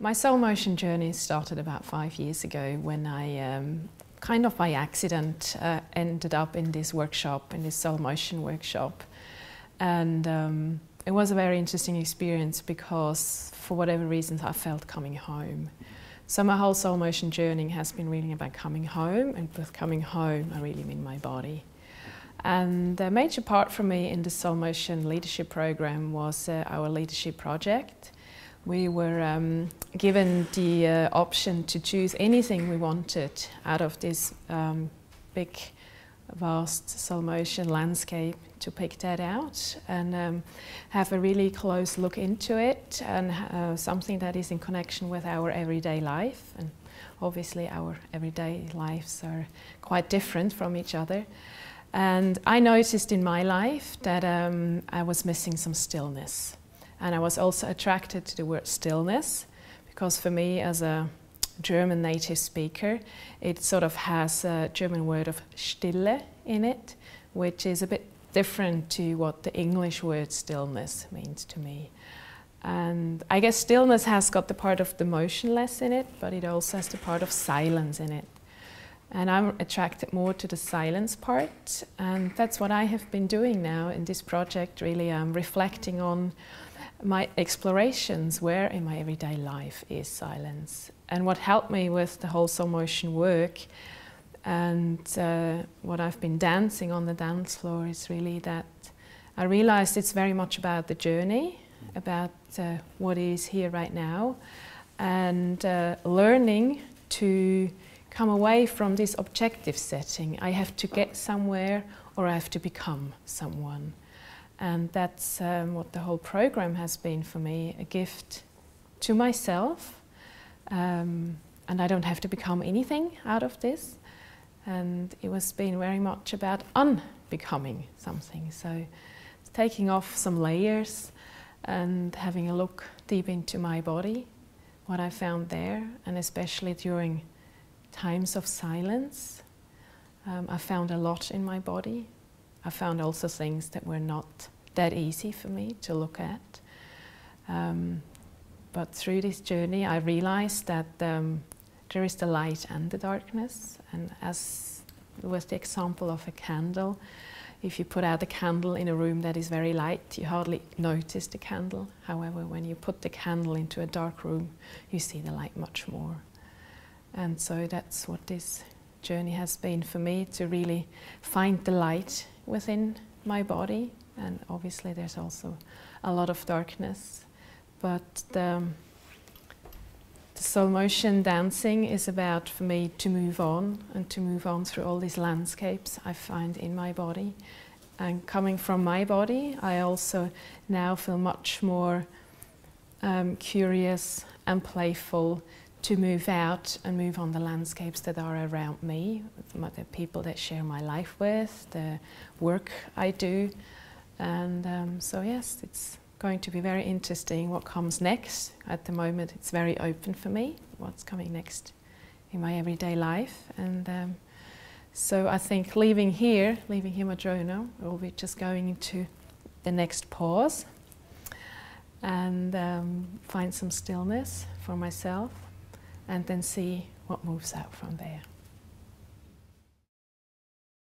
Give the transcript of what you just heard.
My soul motion journey started about 5 years ago when I, kind of by accident, ended up in this workshop, in this soul motion workshop. And it was a very interesting experience because, for whatever reasons, I felt coming home. So my whole soul motion journey has been really about coming home, and with coming home, I really mean my body. And the major part for me in the soul motion leadership program was our leadership project. We were given the option to choose anything we wanted out of this big, vast soul motion landscape, to pick that out and have a really close look into it, and something that is in connection with our everyday life. And obviously our everyday lives are quite different from each other. And I noticed in my life that I was missing some stillness. And I was also attracted to the word stillness, because for me, as a German native speaker, it sort of has a German word of Stille in it, which is a bit different to what the English word stillness means to me. And I guess stillness has got the part of the motionless in it, but it also has the part of silence in it. And I'm attracted more to the silence part, and that's what I have been doing now in this project, really reflecting on my explorations, where in my everyday life is silence. And what helped me with the whole soul motion work and what I've been dancing on the dance floor is really that I realized it's very much about the journey, about what is here right now, and learning to come away from this objective setting. I have to get somewhere, or I have to become someone. And that's what the whole program has been for me, a gift to myself. And I don't have to become anything out of this. And it was been very much about unbecoming something. So taking off some layers and having a look deep into my body, what I found there, and especially during times of silence. I found a lot in my body. I found also things that were not that easy for me to look at. But through this journey I realized that there is the light and the darkness, and as with the example of a candle, if you put out a candle in a room that is very light, you hardly notice the candle. However, when you put the candle into a dark room, you see the light much more. And so that's what this journey has been for me, to really find the light within my body. And obviously there's also a lot of darkness. But the soul motion dancing is about, for me, to move on, and to move on through all these landscapes I find in my body. And coming from my body, I also now feel much more curious and playful to move out and move on the landscapes that are around me, the people that share my life with, the work I do. And so yes, it's going to be very interesting what comes next. At the moment it's very open for me, what's coming next in my everyday life. And so I think leaving here Madrona, we'll be just going into the next pause and find some stillness for myself, and then see what moves out from there.